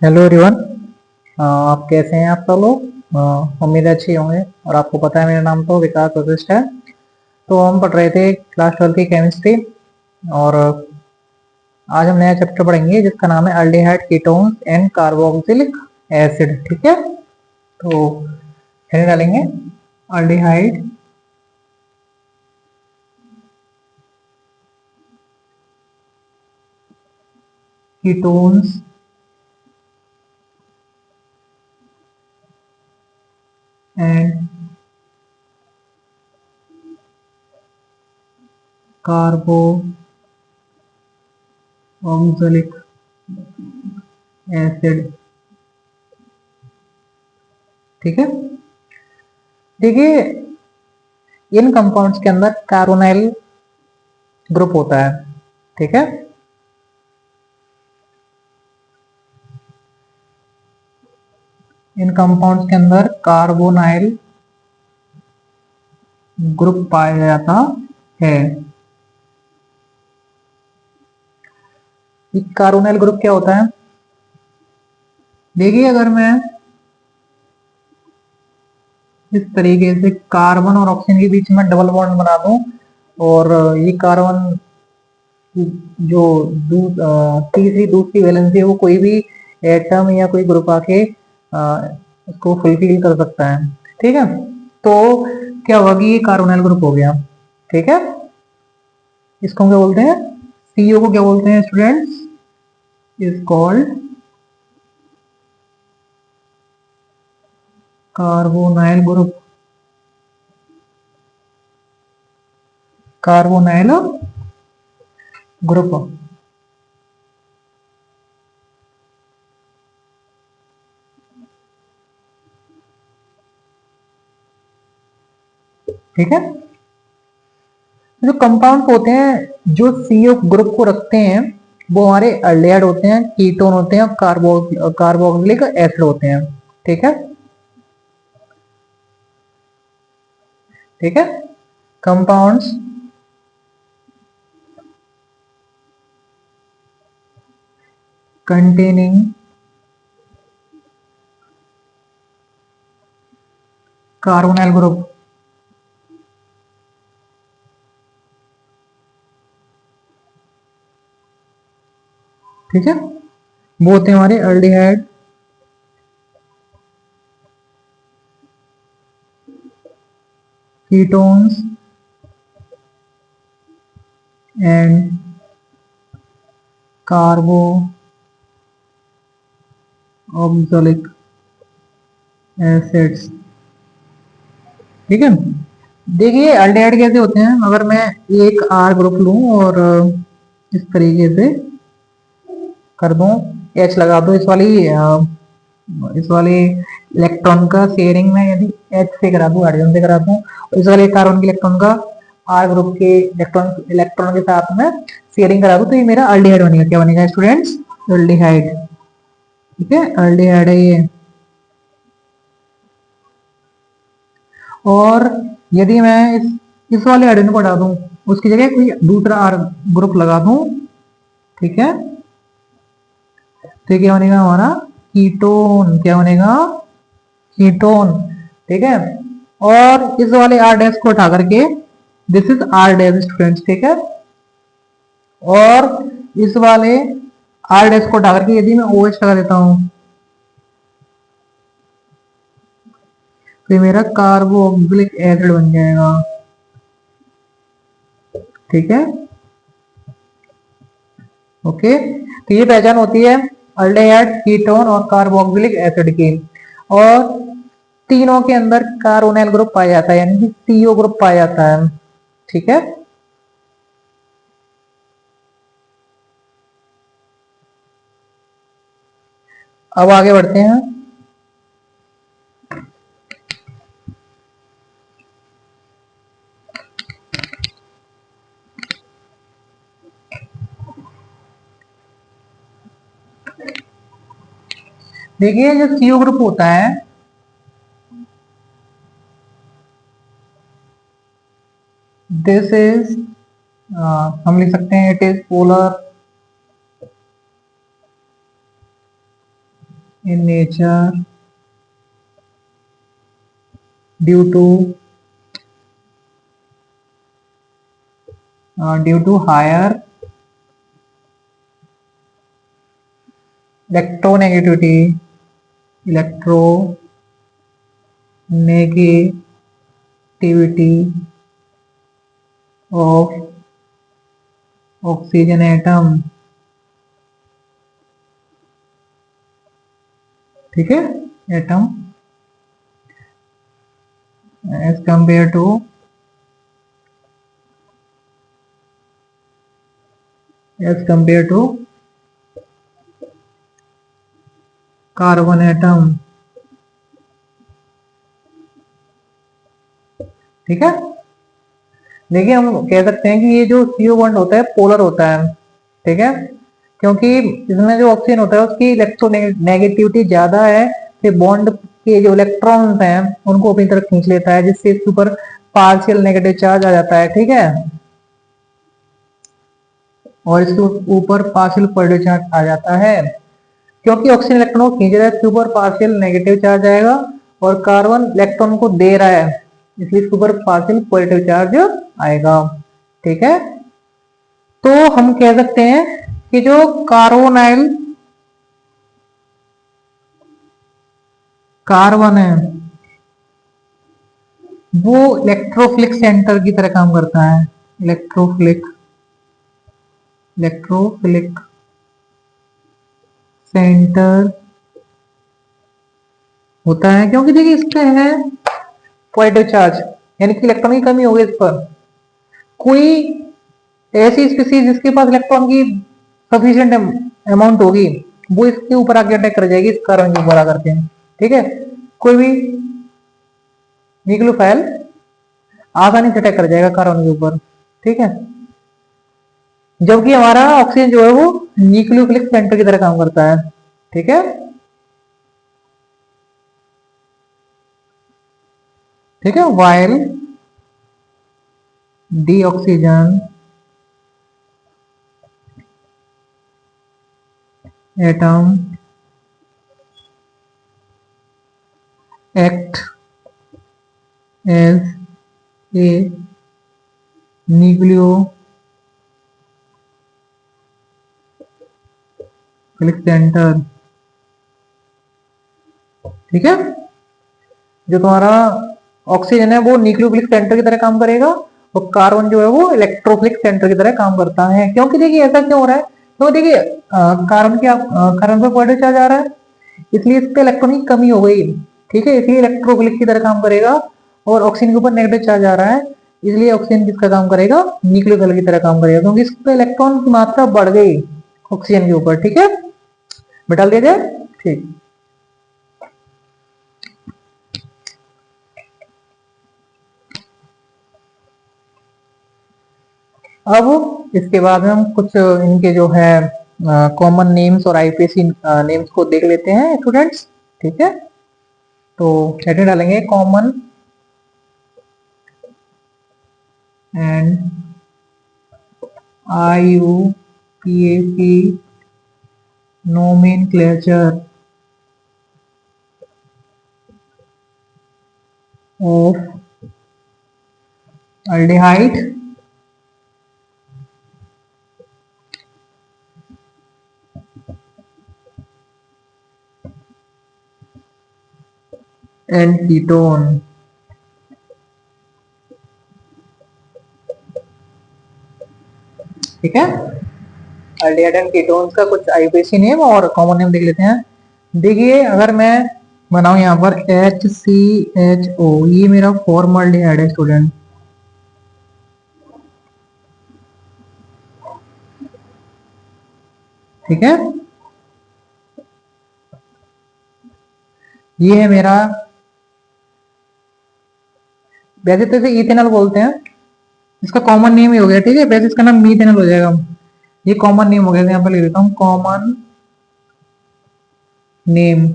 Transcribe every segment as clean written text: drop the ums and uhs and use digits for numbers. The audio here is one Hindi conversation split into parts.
Hello everyone. आप कैसे हैं? आप सब लोग उम्मीद है अच्छी होंगे। और आपको पता है मेरा नाम तो विकास वशिष्ठ है। तो हम पढ़ रहे थे क्लास 12 की केमिस्ट्री। और आज हम नया चैप्टर पढ़ेंगे जिसका नाम है aldehyde ketones and carboxylic acid. ठीक है, तो हेडिंग डालेंगे aldehyde ketones and carboxylic acid. ठीक है, देखिए इन कंपाउंड्स के अंदर कार्बोनाइल ग्रुप होता है। ठीक है, इन कंपाउंड्स के अंदर कार्बोनाइल ग्रुप पाया जाता है। कार्बोनाइल ग्रुप क्या होता है? देखिए अगर मैं इस तरीके से कार्बन और ऑक्सीजन के बीच में डबल बॉन्ड बना दूं और ये कार्बन जो तीसरी दूसरी वैलेंसी है वो कोई भी एटम या कोई ग्रुप आके इसको फुलफिल कर सकता है। ठीक है, तो क्या होगा कि ये कार्बोनाइल ग्रुप हो गया। ठीक है, इसको क्या बोलते हैं? सीओ को क्या बोलते हैं students? Is called carbonyl group. Carbonyl group. ठीक है, जो कंपाउंड होते हैं जो सीओ ग्रुप को रखते हैं वो हमारे अल्डिहाइड होते हैं, कीटोन होते हैं, कार्बोक्सिलिक एसिड होते हैं। ठीक है, ठीक है, कंपाउंड्स containing कार्बोनाइल ग्रुप। ठीक है, वो होते हैं हमारे aldehyde, ketones and carboxylic acids. ठीक है, देखिए अल्डिहाइड कैसे होते हैं। अगर मैं एक आर ग्रुप लूं और इस तरीके से कर दूं, एच लगा दूं इस वाली इलेक्ट्रॉन का शेयरिंग में यदि एच से करा दूं, हाइड्रोजन से करा दूं, और इस वाले कार्बन के इलेक्ट्रॉन का आर ग्रुप के इलेक्ट्रॉन के साथ में शेयरिंग करा दूं, तो ये मेरा अल्डिहाइड बनेगा। क्या बनेगा स्टूडेंट्स? अल्डिहाइड। ठीक है, अल्डिहाइड है ये। और यदि मैं इस वाले हाइड्रोजन को हटा दूं, उसकी जगह कोई दूसरा आर ग्रुप लगा दूं, ठीक है, तो क्या बनेगा हमारा? कीटोन। क्या बनेगा? कीटोन। ठीक है, और इस वाले आर डैश को उठा करके, this is R dash students. ठीक है, और इस वाले आर डैश को उठा करके यदि मैं ओ एच लगा देता हूं, तो मेरा कार्बोक्सिलिक एसिड बन जाएगा। ठीक है, ओके, तो ये पहचान होती है अल्डिहाइड, कीटोन और कार्बोक्सिलिक एसिड की। और तीनों के अंदर कार्बोनाइल ग्रुप पाया जाता है, यानी कि सीओ ग्रुप पाया जाता है। ठीक है, अब आगे बढ़ते हैं। देखिए जो सीओ ग्रुप होता है, दिस इज हम लिख सकते हैं it is polar in nature due to higher electronegativity of oxygen atom। ठीक है, atom as compare to carbon atom. ठीक है, देखिए हम कह सकते हैं कि ये जो CO बॉन्ड होता है पोलर होता है। ठीक है, क्योंकि इसमें जो ऑक्सीजन होता है उसकी इलेक्ट्रोनेगेटिविटी ज्यादा है, तो बॉन्ड के जो इलेक्ट्रॉन्स हैं उनको अपनी तरफ खींच लेता है, जिससे इसके ऊपर पार्शियल नेगेटिव चार्ज आ जाता है। ठीक है, और इसके ऊपर पार्शियल पॉजिटिव चार्ज आ जाता है। क्योंकि ऑक्सीजन इलेक्ट्रॉन को खींच रहा है, इसके ऊपर पार्शियल नेगेटिव चार्ज आएगा, और कार्बन इलेक्ट्रॉन को दे रहा है, इसलिए इसके ऊपर पार्शियल पॉजिटिव चार्ज आएगा। ठीक है, तो हम कह सकते हैं कि जो कार्बोनाइल कार्बन है वो इलेक्ट्रोफिलिक सेंटर की तरह काम करता है। इलेक्ट्रोफिलिक सेंटर होता है, क्योंकि देखिए इसमें है पॉजिटिव चार्ज, यानी कि इलेक्ट्रॉन की कमी होगी इस पर। कोई ऐसी स्पीसीज जिसके पास इलेक्ट्रॉन की सफिशिएंट अमाउंट होगी, वो इसके ऊपर आके अटैक कर जाएगी, इस कार्बन के ऊपर आकर के। ठीक है, कोई भी न्यूक्लियोफाइल आसानी से अटैक कर जाएगा कार्बन के ऊपर। ठीक है, जबकि हमारा ऑक्सीजन जो है वो न्यूक्लियोफिलिक सेंटर की तरह काम करता है। ठीक है, ठीक है, while डीऑक्सीजन atom act as a nucleophilic center। ठीक है, जो तुम्हारा ऑक्सीजन है वो न्यूक्लियोफिलिक सेंटर की तरह काम करेगा, और कार्बन जो है वो इलेक्ट्रोफिलिक सेंटर की तरह काम करता है। क्योंकि देखिए ऐसा क्यों हो रहा है, तो देखिए कार्बन पर पॉजिटिव चार्ज आ रहा है, इसलिए इस पे इलेक्ट्रॉन की कमी हो गई। ठीक है, इसलिए इलेक्ट्रोफिलिक की तरह काम करेगा, और ऑक्सीजन के ऊपर नेगेटिव चार्ज आ रहा है, इसलिए ऑक्सीजन किसका काम करेगा, न्यूक्लियोफिलिक की तरह काम करेगा, क्योंकि इस पे इलेक्ट्रॉन की मात्रा बढ़ गई ऑक्सीजन के ऊपर। ठीक है, बिठा दिया जाए। ठीक, अब इसके बाद में हम कुछ इनके जो है कॉमन नेम्स और IUPAC नेम्स को देख लेते हैं स्टूडेंट्स। ठीक है, तो हेडिंग डालेंगे common and IUPAC nomenclature of aldehyde and ketone। ठीक है, aldehyde and ketones का कुछ IUPAC नेम और कॉमन नेम देख लेते हैं। देखिए अगर मैं बनाऊं यहाँ पर HCHO, ये मेरा फॉर्मल्डिहाइड है स्टूडेंट। ठीक है, ये है मेरा, वैसे तो इसे इथेनॉल बोलते हैं, इसका कॉमन नेम ही हो गया। ठीक है, वैसे इसका नाम मीथेनॉल हो जाएगा, ये कॉमन नेम हो गया। यहाँ पर लिख देता हूँ कॉमन नेम।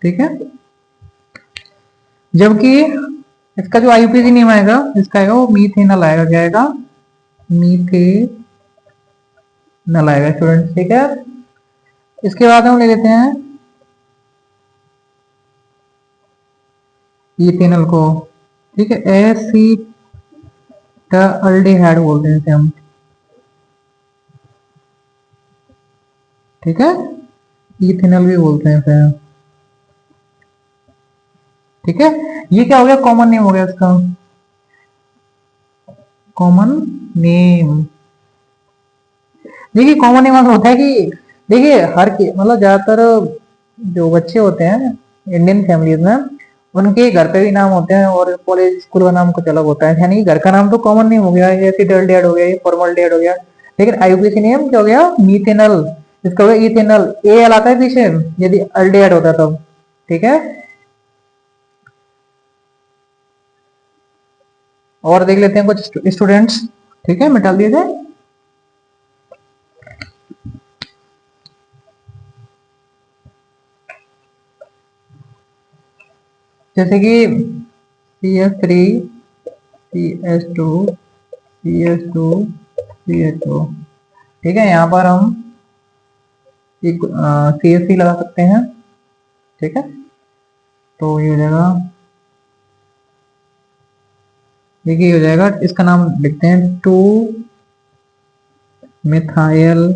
ठीक है, जबकि इसका जो IUPAC नेम आएगा, इसका आएगा वो मीथेनॉल आएगा। क्या आएगा, मीथेनॉल आएगा स्टूडेंट। ठीक है, इसके बाद हम ले लेते हैं इथेनॉल को। ठीक है, एसिटाल्डिहाइड बोलते हैं इसे हम। ठीक है, इथेनॉल भी बोलते हैं इसे। ठीक है, ये क्या हो गया, कॉमन नेम हो गया इसका, कॉमन नेम। देखिए कॉमन नेम ऐसा होता है कि देखिए हर के मतलब ज्यादातर जो बच्चे होते हैं इंडियन फैमिलीज में, उनके घर पे भी नाम होते हैं और कॉलेज स्कूल का नाम कुछ अलग होता है। यानी घर का नाम तो कॉमन नेम हो गया, जैसे डल डैड हो गया, ये फॉर्मल डैड हो गया। लेकिन आईयूपीएसी नेम क्या हो गया, मीथेनल। इसका हो गया इथेनल, ए एल आता है पीछे यदि अल्डेहाइड होता है तब। ठीक है, और देख लेते हैं कुछ स्टूडेंट्स। ठीक है, मिटा दिए थे। जैसे कि CH3 CH2 CH2 CH2। ठीक है, यहाँ पर हम एक CH3 लगा सकते हैं। ठीक है, तो ये हो जाएगा, देखिए हो जाएगा, इसका नाम लिखते हैं 2 मिथाइल।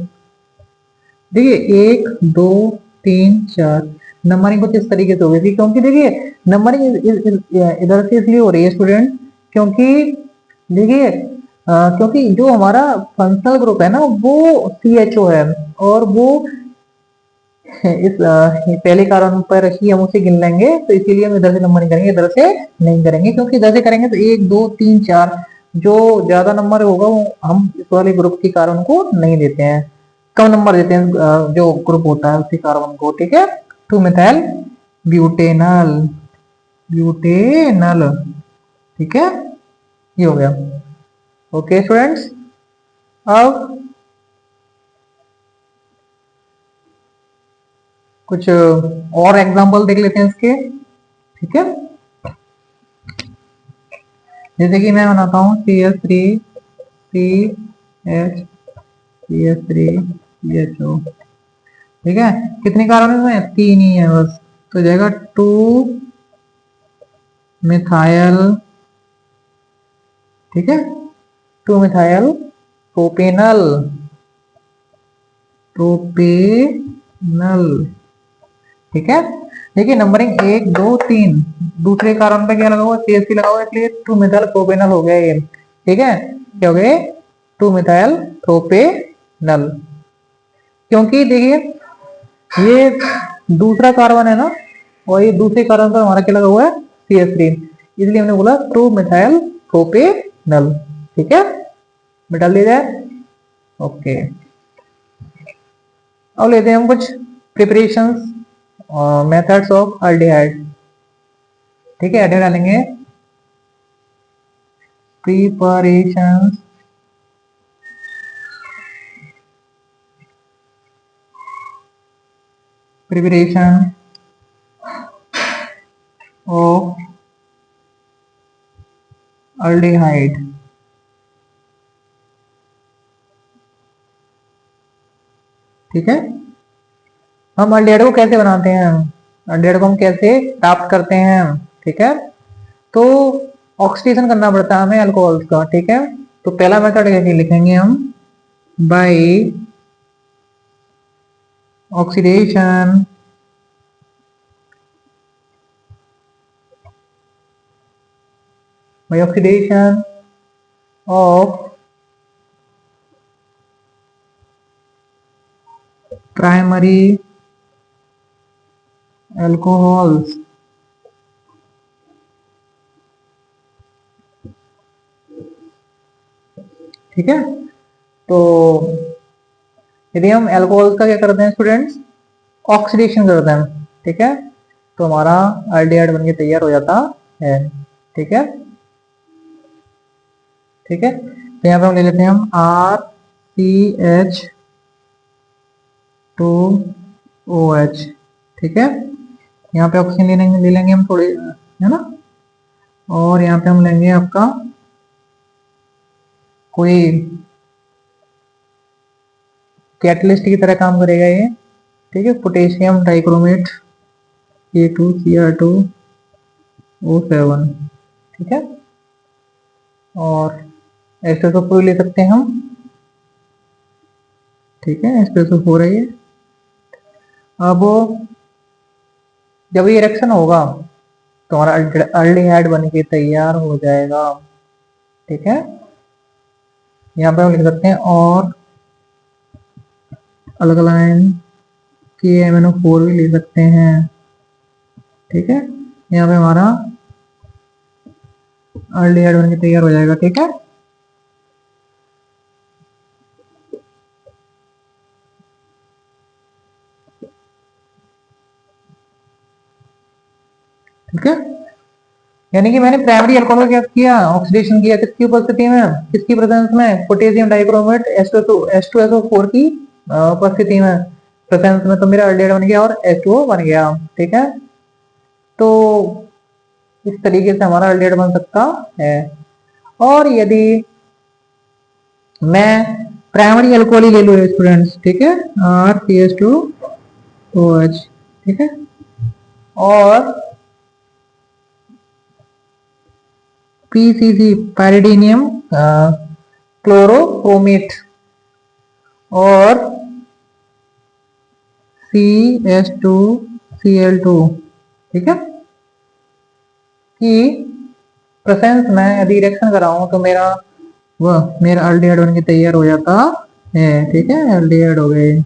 देखिए 1 2 3 4 नंबरिंग कुछ इस तरीके से हो गई थी, क्योंकि देखिए नंबरिंग इधर से इसलिए हो रही है स्टूडेंट, क्योंकि देखिए क्योंकि जो हमारा फंक्शनल ग्रुप है ना वो CHO है, और वो इस पहले कारण पर ही हम उसे गिन लेंगे, तो इसीलिए हम इधर से नंबर नहीं करेंगे, इधर से नहीं करेंगे, क्योंकि इधर से करेंगे तो 1 2 3 4 जो ज्यादा नंबर होगा वो हम इस वाले ग्रुप के कार्बन को नहीं देते हैं, कम नंबर देते हैं जो ग्रुप होता है उसी कार्बन को। ठीक है, 2 मिथाइल ब्यूटेनल, ब्यूटेनल। ठीक है, ये हो गया। ओके स्टूडेंट्स, अब कुछ और एग्जांपल देख लेते हैं इसके। ठीक है, जैसे कि मैं बनाता हूँ CH3CH CH3CHO। ठीक है, कितने कार्बन में, 3 ही है बस, तो जाएगा 2 मिथाइल। ठीक है, 2 मिथाइल प्रोपेनल, प्रोपेनल। ठीक है, देखिए नंबरिंग 1 2 3, दूसरे कार्बन पे क्या लगा हुआ, CH3 लगा हुआ है, इसलिए 2 मिथाइल प्रोपेनल हो गया ये। ठीक है, क्या हो गए, 2 मिथाइल प्रोपेनल। क्योंकि देखिए ये दूसरा कार्बन है ना, और ये दूसरे कार्बन पर हमारा क्या लगा हुआ है, CH3, इसलिए हमने बोला 2 मिथाइल प्रोपेनल। ठीक है, मिटा लिया जाए। ओके, अब लेते हैं हम कुछ प्रिपरेशंस मेथड्स ऑफ अल्डिहाइड। ठीक है, एडिड डालेंगे, प्रिपरेशंस प्रिपरेशन ऑफ अल्डिहाइड। ठीक है, हम अल्डिहाइड को कैसे बनाते हैं, अल्डिहाइड को हम कैसे प्राप्त करते हैं। ठीक है, तो ऑक्सीडेशन करना पड़ता है हमें अल्कोहल्स का। ठीक है, तो पहला मेथड लिखेंगे हम by oxidation, by oxidation of primary alcohols। ठीक है, तो यदि हम अल्कोहल का क्या करते हैं स्टूडेंट्स, ऑक्सीडेशन करते हैं। ठीक है, तो हमारा अल्डिहाइड बनके तैयार हो जाता है। ठीक है, ठीक है, तो यहाँ पे हम ले लेते हैं हम RCH2OH। ठीक है, यहाँ पे ऑक्सीजन ले लेंगे हम थोड़ी, है ना, और यहाँ पे हम लेंगे आपका कोई कैटलिस्ट की तरह काम करेगा ये। ठीक है, पोटेशियम डाइक्रोमेट A2Cr2O7, ठीक है, और H2SO4 ले सकते हैं हम, ठीक है, H2SO4 है ये। अब जब ये रिएक्शन होगा तो हमारा अल्डिहाइड बन के तैयार हो जाएगा, ठीक है। यहाँ पे हम लिख सकते हैं और अलग लाइन KMnO4 भी ले सकते हैं, ठीक है। यहाँ पे हमारा अल्डिहाइड बन के तैयार हो जाएगा, ठीक है। ठीक है, यानी कि मैंने प्राइमरी अल्कोहल का क्या किया, ऑक्सीडेशन किया, किसकी उपस्थिति में, किसकी प्रेजेंस में, पोटेशियम डाइक्रोमेट H2SO4 की उपस्थिति में, प्रेजेंस में, तो मेरा अल्डिहाइड बन गया और H2O बन गया, ठीक है। तो इस तरीके से हमारा अल्डिहाइड बन सकता है। और यदि मैं प्राइमरी अल्कोहल ही ले लूँ स्टूडेंट्स, ठीक है, RCH2OH, ठीक है, और PCC पैरिडीनियम क्लोरोक्रोमेट और CH2Cl2, ठीक है, कि प्रेजेंस में यदि रिएक्शन कराऊं तो मेरा अल्डिहाइड बन के तैयार हो जाता है, ठीक है, अल्डिहाइड हो गए,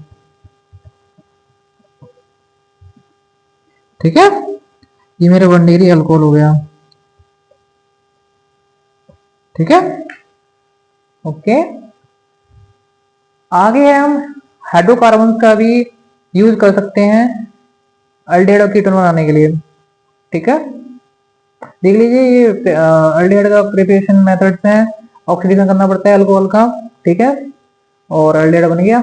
ठीक है। ये मेरा 1 डिग्री अल्कोहल हो गया, ठीक है, ओके। आगे हम हाइड्रोकार्बन का भी यूज कर सकते हैं अल्डिहाइड और कीटोन बनाने के लिए, ठीक है। देख लीजिए ये अल्डिहाइड का प्रिपरेशन मेथड्स हैं, ऑक्सीडेशन करना पड़ता है अल्कोहल का, ठीक है, और अल्डिहाइड बन गया,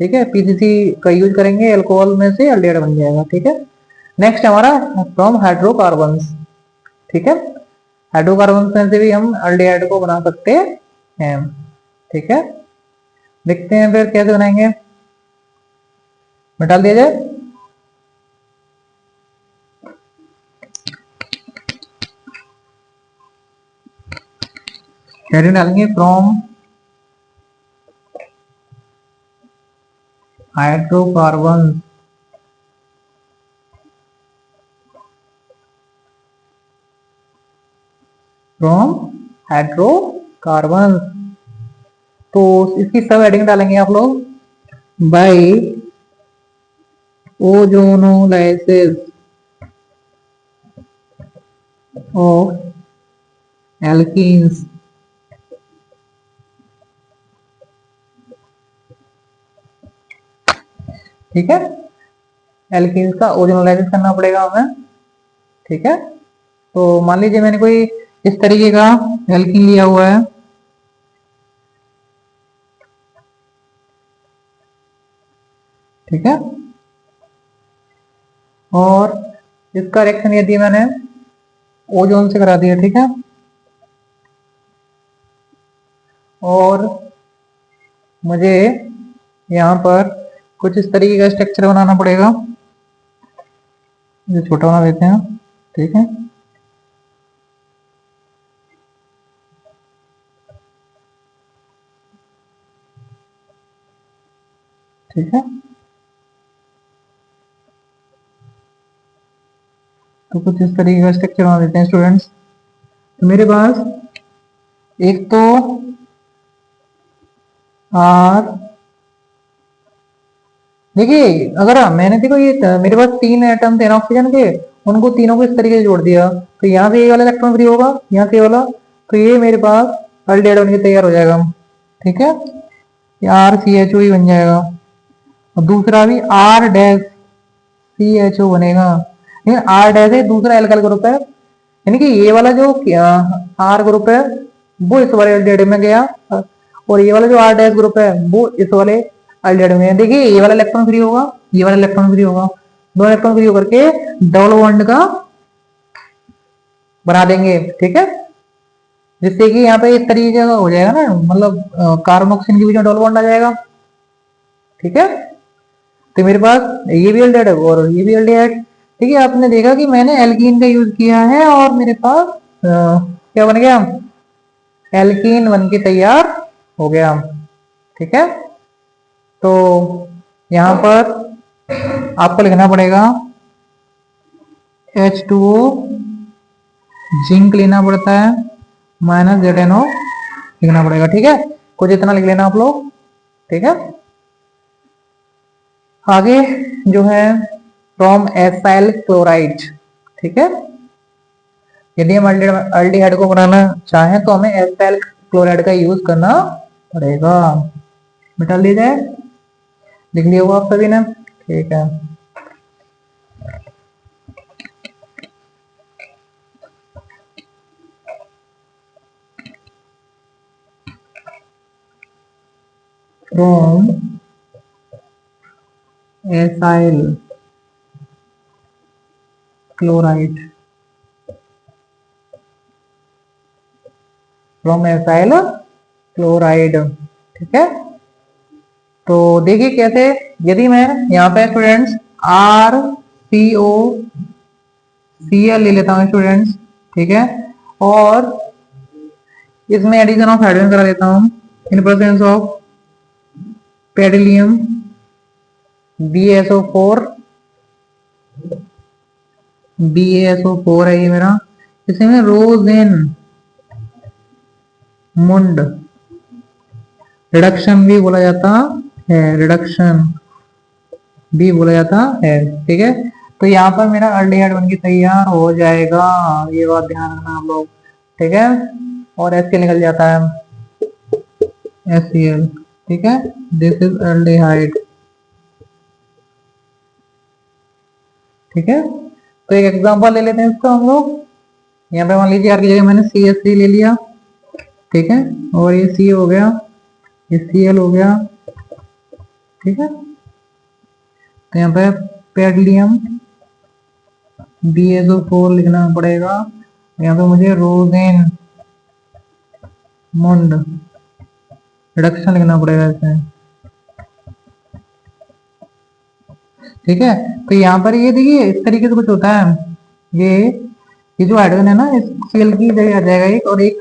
ठीक है। पीसीसी का यूज करेंगे, अल्कोहल में से अल्डिहाइड बन जाएगा, ठीक है। नेक्स्ट हमारा फ्रॉम हाइड्रोकार्बन, ठीक है, हाइड्रोकार्बन में से भी हम अल्डिहाइड को बना सकते हैं, ठीक है। देखते हैं फिर कैसे बनाएंगे, डाल दिया जाए। हेडिंग डालेंगे फ्रॉम हाइड्रोकार्बन फ्रॉम हाइड्रोकार्बन, तो इसकी सब हेडिंग डालेंगे आप लोग, बाय ओजोनोलाइसिस ऑफ एल्कीन्स, ठीक है। एल्कीन्स का ओजोनोलाइसिस करना पड़ेगा हमें, ठीक है। तो मान लीजिए मैंने कोई इस तरीके का एल्कीन लिया हुआ है, ठीक है, और इसका रिएक्शन यदि मैंने ओजोन से करा दिया, ठीक है, और मुझे यहाँ पर कुछ इस तरीके का स्ट्रक्चर बनाना पड़ेगा, जो छोटा बना देते हैं, ठीक है, ठीक है। तो कुछ इस तरीके का स्ट्रक्चर बना देते हैं स्टूडेंट्स। तो मेरे पास एक तो आर, देखिए अगर मैंने देखो ये मेरे पास 3 एटम थे ना ऑक्सीजन के, उनको तीनों को इस तरीके से जोड़ दिया, तो यहाँ से ये वाला इलेक्ट्रॉन फ्री होगा, यहाँ से ये वाला, तो ये मेरे पास अल्डिहाइड बन के तैयार हो जाएगा, ठीक है, ये RCHO ही बन जाएगा, और दूसरा भी R-CHO बनेगा, लेकिन R डैश है दूसरा एल्काइल ग्रुप है, यानी कि ये वाला जो R ग्रुप है वो इस वाले अल्डिहाइड में गया, और ये वाला जो R डैश ग्रुप है वो इस वाले अल्डिहाइड में। देखिए ये वाला इलेक्ट्रॉन फ्री होगा, ये वाला इलेक्ट्रॉन फ्री होगा, दो इलेक्ट्रॉन फ्री होकर के डबल बॉन्ड का बना देंगे, ठीक है, जिससे कि यहाँ पे इस तरीके का हो जाएगा ना, मतलब कार्बन ऑक्सीजन के बीच में डबल बॉन्ड आ जाएगा, ठीक है। तो मेरे पास ये भी एल्डिहाइड है और ये भी एल्डिहाइड। ठीक है, आपने देखा कि मैंने एल्कीन का यूज किया है और मेरे पास क्या बन गया, एल्कीन बन के तैयार हो गया। ठीक है, तो यहां पर आपको लिखना पड़ेगा H2O, जिंक लेना पड़ता है, माइनस ZnO लिखना पड़ेगा। ठीक है, कुछ इतना लिख लेना आप लोग। ठीक है, आगे जो है फ्रॉम एसाइल क्लोराइड। ठीक है, यदि हम अल्डिहाइड को बनाना चाहें तो हमें एसाइल क्लोराइड का यूज करना पड़ेगा। मिटा लीजिए, लिख लिया होगा आप सभी ने। ठीक है, from acyl chloride, from acyl chloride. ठीक है, तो देखिए कैसे, यदि मैं यहाँ पे स्टूडेंट्स RCOCl ले लेता हूँ स्टूडेंट्स। ठीक है, और इसमें एडिशन ऑफ हाइड्रोजन करा लेता हूँ in presence of पेडिलियम BaSO4, BaSO4 है ये मेरा। इसे में रोजेन मुंड रिडक्शन भी बोला जाता है, रिडक्शन भी बोला जाता है। ठीक है, तो यहाँ पर मेरा अल्डिहाइड बनके तैयार हो जाएगा, ये बात ध्यान रखना आप लोग। ठीक है, और HCl निकल जाता है, HCl। ठीक है, दिस इज अल्डिहाइड। ठीक है, तो एक एग्जांपल ले लेते हैं इसका हम लोग। यहाँ पे मान लीजिए आर की जगह मैंने CH3 ले लिया। ठीक है, और ये C हो गया, ये Cl हो गया। ठीक है, तो यहाँ पे पेडलियम BaSO4 लिखना पड़ेगा। यहाँ पे मुझे रोजेन मुंड रिडक्शन लिखना पड़ेगा इसमें। ठीक है, तो यहाँ पर ये देखिए इस तरीके से कुछ होता है। ये जो हाइड्रोजन है ना, इस Cl की जगह आ जाएगा एक, और एक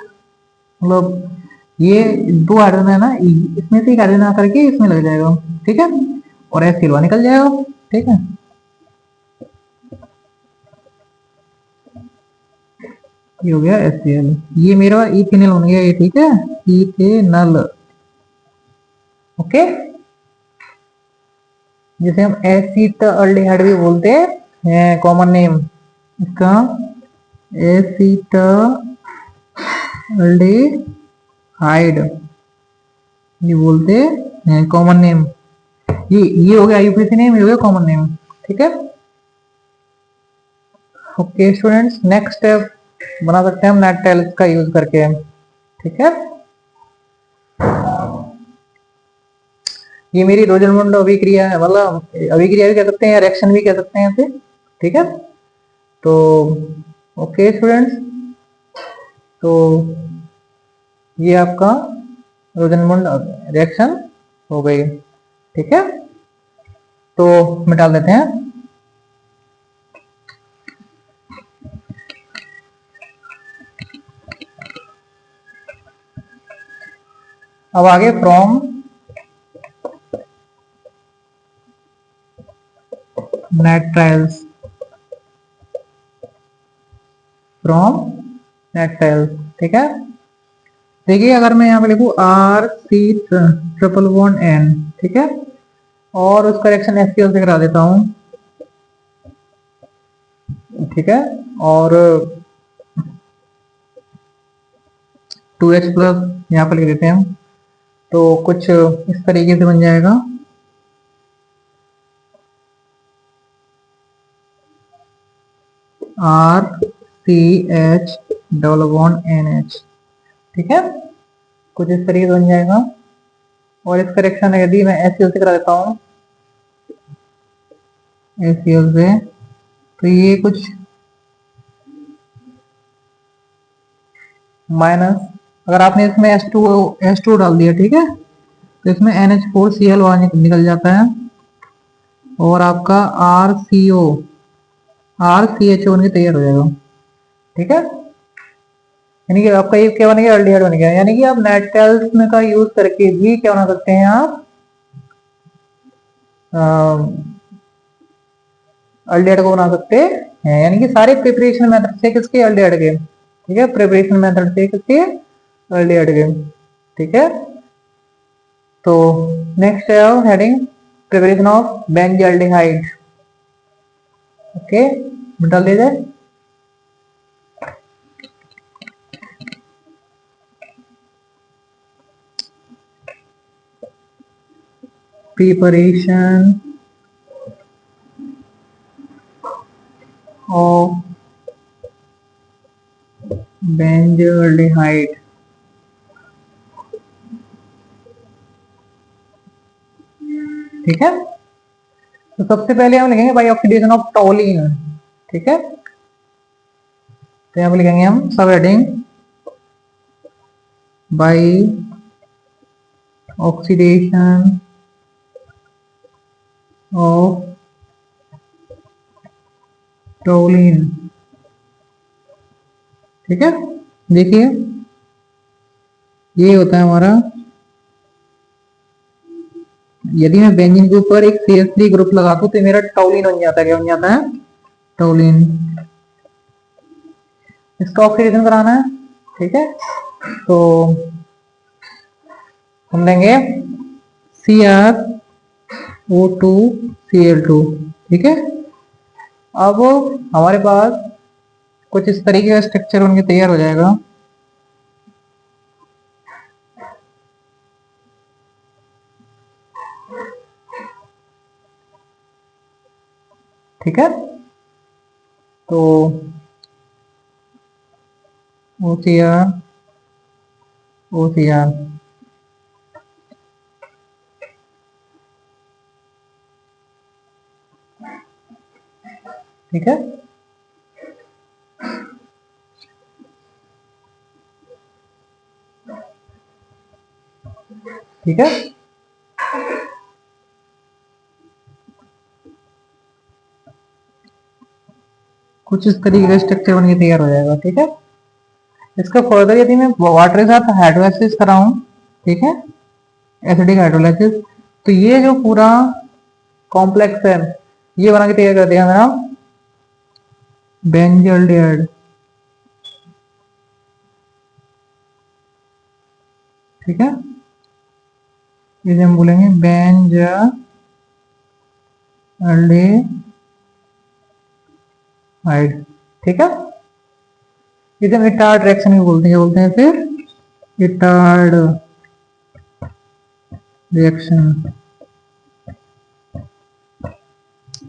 मतलब ये दो हाइड्रोजन है ना, इसमें से एक हाइड्रोजन आकर के इसमें लग जाएगा। ठीक है, और HCl निकल जाएगा। ठीक है, ये हो गया HCl, ये मेरा इथेनॉल बन गया ये। ठीक है, इथेनॉल। ओके, जिसे हम एसीटल्डिहाइड भी बोलते हैं, कॉमन नेम इसका एसीटल्डिहाइड ये बोलते हैं, कॉमन नेम। ये हो गया यूपीसी नेम, ये हो गया कॉमन नेम। ठीक है, ओके स्टूडेंट्स, नेक्स्ट स्टेप बना सकते हैं हम नेटटेल्स का यूज करके। ठीक है, ये मेरी रोजनमुंड अभिक्रिया है, मतलब अभिक्रिया भी कह सकते हैं या रिएक्शन भी कह सकते हैं इसे। ठीक है, तो ओके स्टूडेंट्स, तो ये आपका रोजनमुंड रिएक्शन हो गई। ठीक है, तो मिटा देते हैं। अब आगे फ्रॉम नेट्राइल्स, फ्रॉम नेट्राइल्स। ठीक है, देखिए अगर मैं यहाँ पे लिखूं RC∼N, ठीक है, और उसका रिएक्शन HCl से करा देता हूं। ठीक है, और 2H प्लस यहाँ पर लिख देते हैं हम, तो कुछ इस तरीके से बन जाएगा। RCH∼NH। ठीक है, कुछ इस तरीके से बन जाएगा। और इसका रिएक्शन यदि मैं HCl से करा देता हूँ, HCl से, तो ये कुछ माइनस, अगर आपने इसमें H2 डाल दिया, ठीक है, तो इसमें NH4Cl निकल जाता है। और आपका RCHO बन के तैयार हो जाएगा। ठीक है, यानी कि आपका ये क्या बन गया, एल्डिहाइड बन गया। यानी कि आप नेटल्स में का यूज करके भी क्या बना सकते हैं आप, एल्डिहाइड को बना सकते हैं। यानी कि सारे प्रिपरेशन मेथड से किसके, एल्डिहाइड के। ठीक है, प्रिपरेशन मेथड से किसके, एल्डिहाइड के। ठीक है, तो नेक्स्ट है heading preparation of benzaldehyde. Okay, डाल दीजिए। Preparation of benzaldehyde. ठीक है, तो सबसे पहले हम लिखेंगे बाय ऑक्सीडेशन ऑफ टोलिन। ठीक है, तो यहाँ पे लिखेंगे हम सब heading by oxidation of toluene. ठीक है, देखिए ये होता है हमारा, यदि मैं बेंजीन के ऊपर एक CH3 ग्रुप लगा दूं तो मेरा टोलिन बन जाता है। क्या बन जाता है, टोलिन। इसका ऑक्सीडेशन कराना है। ठीक है, तो हम लेंगे CrO2Cl2। ठीक है, अब हमारे पास कुछ इस तरीके का स्ट्रक्चर बनके तैयार हो जाएगा। ठीक है, तो OCr OCr। ठीक है, ठीक है, कुछ इस तरीके का स्ट्रक्चर बनके तैयार हो जाएगा। ठीक है, इसका फर्दर यदि मैं वाटर के साथ हाइड्रोलाइसिस कराऊं, ठीक है, एसिडिक हाइड्रोलाइसिस, तो ये जो पूरा कॉम्प्लेक्स है ये बना के तैयार कर देगा मेरा बेंजल्डिहाइड। ठीक है, इसे हम बोलेंगे बेंजल्डिहाइड। ठीक है, इसे हम इटार्ड रिएक्शन भी बोलते हैं फिर इटार्ड रिएक्शन।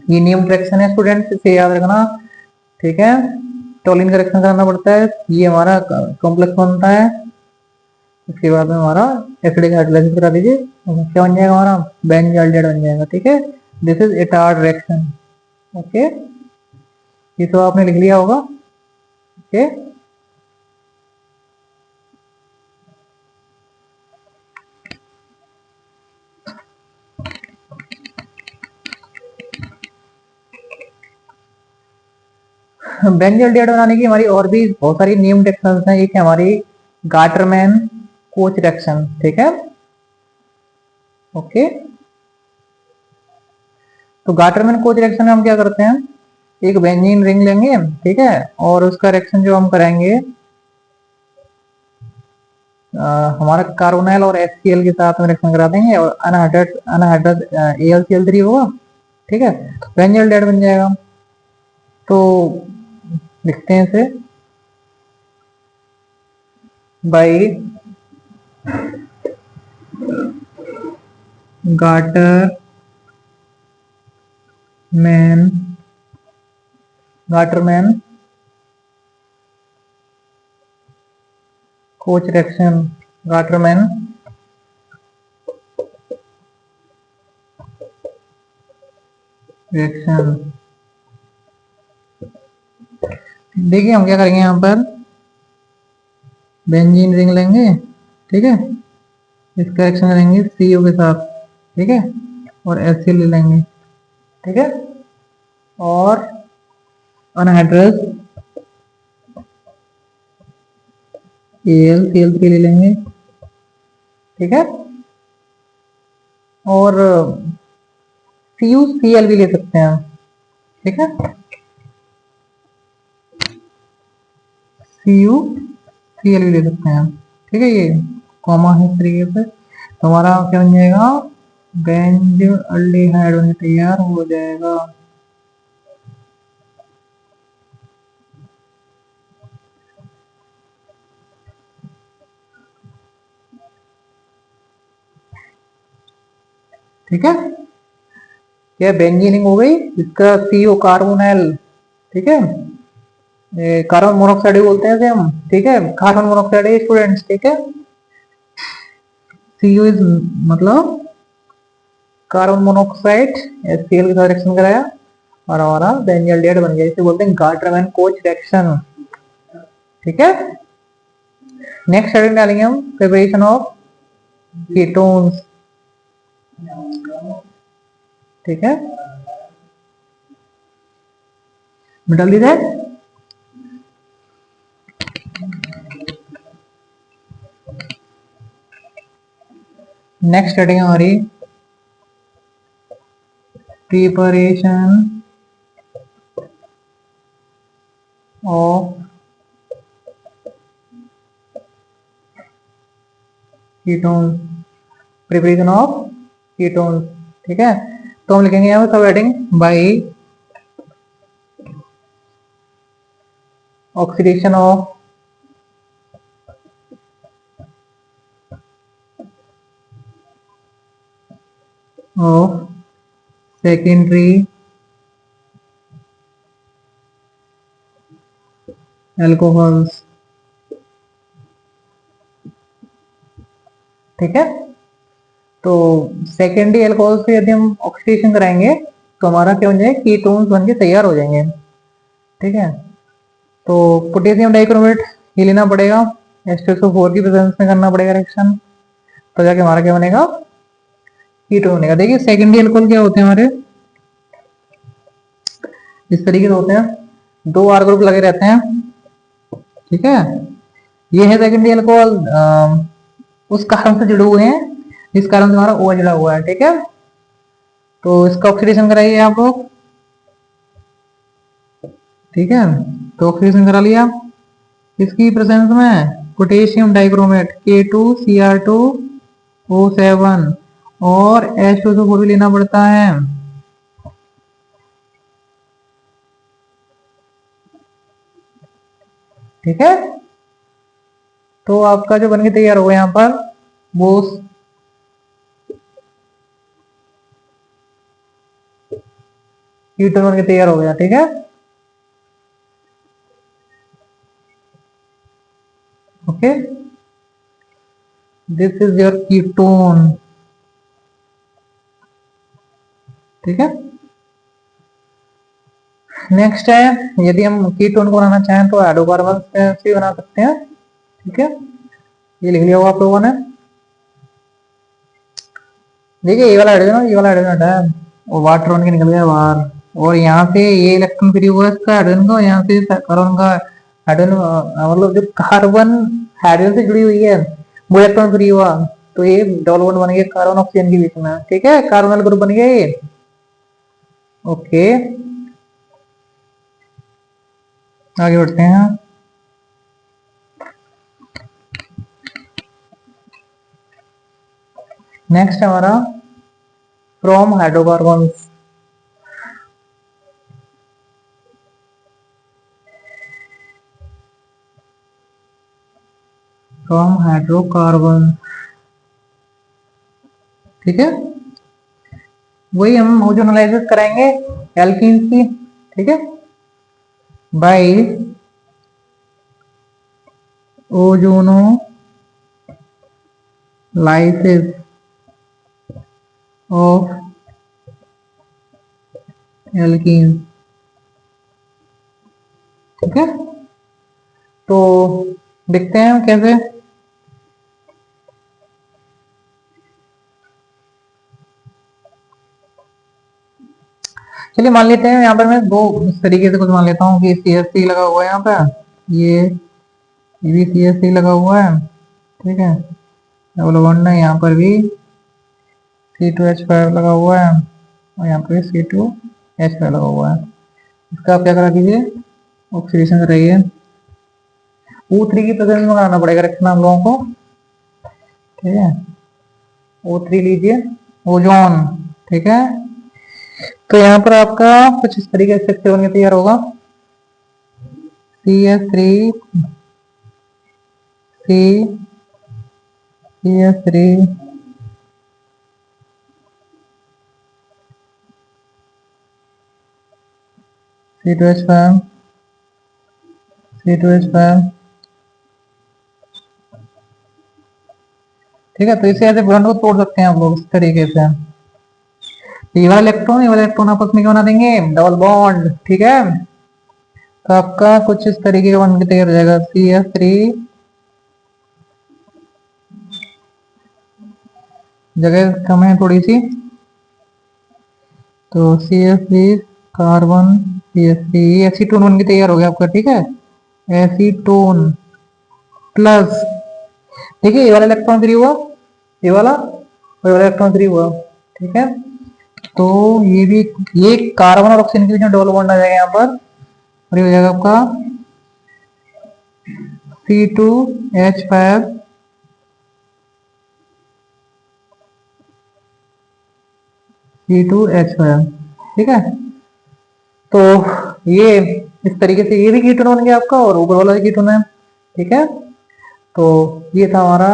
ये नियम रिएक्शन है स्टूडेंट, इसे याद रखना। ठीक है, टोलिन का रिएक्शन करना पड़ता है, ये हमारा कॉम्प्लेक्स बनता है। इसके बाद में हमारा एसिडिक हाइड्रोलाइसिस करा दीजिए, क्या बन जाएगा हमारा, बेंजल्डिहाइड बन जाएगा। ठीक है, this is Etard reaction. Okay, ये तो आपने लिख लिया होगा। ओके, बेंजल्डिहाइड बनाने की हमारी और भी बहुत सारी नेम रिएक्शंस हैं। एक है हमारी गाटरमैन कोच रिएक्शन। ठीक है, ओके, तो गाटरमैन कोच रिएक्शन में हम क्या करते हैं, एक बेंजीन रिंग लेंगे। ठीक है, और उसका रिएक्शन जो हम कराएंगे हमारा कार्बोनाइल और HCl के साथ में रिएक्शन करा देंगे और अनहाइड्रेट AlCl3 होगा। ठीक है, बेंजल्डिहाइड बन जाएगा। तो लिखते हैं इसे bye Gattermann coach reaction. Gattermann reaction. देखिए हम क्या करेंगे, यहाँ पर बेंजीन रिंग लेंगे। ठीक है, इसका रिएक्शन करेंगे CO के साथ। ठीक है, और HCl ले लेंगे। ठीक है, और अनहाइड्रस Al, Cl3 ले लेंगे, ठीक है, और CuCl भी ले सकते हैं, ठीक है, CuCl भी ले सकते हैं, ठीक है, ये कॉमा है इस तरीके से, तो हमारा क्या बन जाएगा, बेंजल्डिहाइड बन के तैयार हो जाएगा। ठीक है, यह बेंजीनिंग हो गई, इसका CO कार्बोनल, ठीक है, कार्बन मोनोऑक्साइड बोलते हैं इसे हम, ठीक है, कार्बन मोनोऑक्साइड है स्टूडेंट्स, ठीक है, CO इज मतलब कार्बन मोनोऑक्साइड, HCl के साथ रिएक्शन कराया और हमारा बेंजल्डिहाइड बन गया, इसे बोलते हैं गार्टर मैन कोच रिएक्शन, ठीक है। नेक्स्ट हेडिंग डालेंगे हम प्रिपरेशन ऑफ कीटोन्स, ठीक है, डाल दी जाए। नेक्स्ट हेडिंग हमारी preparation of ketones, preparation of ketones, ठीक है, तो हम लिखेंगे यहाँ सब heading by oxidation of secondary alcohols, ठीक है, तो सेकेंडरी अल्कोहल से यदि हम ऑक्सीडेशन कराएंगे तो हमारा क्या बन जाएगा, कीटोन्स बन के तैयार हो जाएंगे, ठीक है, तो पोटेशियम डाइक्रोमेट ये लेना पड़ेगा, H2SO4 की प्रेजेंस में करना पड़ेगा रिएक्शन, तो जाके हमारा क्या बनेगा, कीटोन बनेगा। देखिए सेकेंडरी अल्कोहल क्या होते हैं हमारे, इस तरीके से होते हैं, दो R ग्रुप लगे रहते हैं, ठीक है, ये है सेकेंडरी अल्कोहल, उस कार्बन से जुड़े हुए हैं जिस कार्बन से हमारा O जुड़ा हुआ है, ठीक है, तो इसका ऑक्सीडेशन कराइए आप लोग, ठीक है, तो ऑक्सीडेशन करा लिया इसकी प्रेजेंस में, पोटेशियम डाइक्रोमेट K2Cr2O7 और H2SO4 भी लेना पड़ता है, ठीक है, तो आपका जो बनके तैयार होगा यहाँ पर वो कीटोन बनके तैयार हो गया, ठीक है, okay, this is your ketone, ठीक है। नेक्स्ट है, यदि हम कीटोन को बनाना चाहें तो हाइड्रोकार्बन से बना सकते हैं, ठीक है, ये लिख लिया होगा आप लोगों ने। देखिए ये वाला हाइड्रोजन, ये वाला हाइड्रोजन हटाया और वाटर बन के निकल गया बाहर, और यहाँ से ये इलेक्ट्रॉन फ्री हुआ इसका हाइड्रोजन का, यहाँ से कार्बन का हाइड्रोजन, मतलब जो कार्बन हाइड्रोजन से जुड़ी हुई है वो इलेक्ट्रॉन फ्री हुआ, तो ये डबल बॉन्ड बन गया कार्बन ऑक्सीजन के बीच में, ठीक है, कार्बोनल ग्रुप बन गया ये, ओके, आगे बढ़ते हैं। नेक्स्ट हमारा फ्रॉम हाइड्रोकार्बन्स, फ्रॉम हाइड्रोकार्बन, ठीक है, वही हम ओजोनलाइसिस कराएंगे एल्कीन्स की, ठीक है, बाय ओजोनोलाइसिस ऑफ एल्कीन्स, ठीक है, तो देखते हैं कैसे, चलिए मान लेते हैं यहाँ पर मैं दो इस तरीके से कुछ मान लेता हूँ कि CH3 लगा हुआ है यहाँ पे, ये भी CH3 लगा हुआ है, ठीक है। डबल बॉन्ड है, यहाँ पर भी C2H5 लगा हुआ है और यहाँ पर भी C2H5 लगा हुआ है। इसका आप क्या करा दीजिए, ऑक्सीडेशन कराइए। O3 की प्रेजेंस में कराना पड़ेगा रखना हम लोगों को, ठीक है। O3 लीजिए, ओजोन, ठीक है। तो यहाँ पर आपका कुछ इस तरीके से स्ट्रक्चर बनकर तैयार होगा, CH3 CH3 C2H5 C2H5, ठीक है। तो इसे ऐसे बॉन्ड को तोड़ सकते हैं आप लोग इस तरीके से। ये वाला इलेक्ट्रॉन आपस में क्या बना देंगे, डबल बॉन्ड, ठीक है। तो आपका कुछ इस तरीके का बन के तैयार हो जाएगा, CH3, जगह कम है थोड़ी सी, तो CH3 कार्बन CH3, एसीटोन बन के तैयार हो गया आपका, ठीक है। एसीटोन प्लस, ठीक है, ये वाला इलेक्ट्रॉन फ्री हुआ, ये वाला और ये वाला इलेक्ट्रॉन फ्री हुआ, ठीक है। तो ये भी, ये कार्बन और ऑक्सीजन के बीच में डबल बॉन्ड आ जाएगा यहाँ पर, और ये हो जाएगा आपका C2H5 C2H5, ठीक है। तो ये इस तरीके से ये भी कीटोन बन गया आपका और ऊपर वाला भी कीटोन है, ठीक है। तो ये था हमारा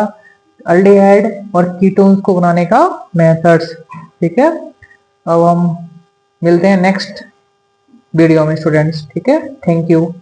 अल्डिहाइड और कीटोन्स को बनाने का मेथड्स, ठीक है। अब हम मिलते हैं नेक्स्ट वीडियो में स्टूडेंट्स, ठीक है। Thank you.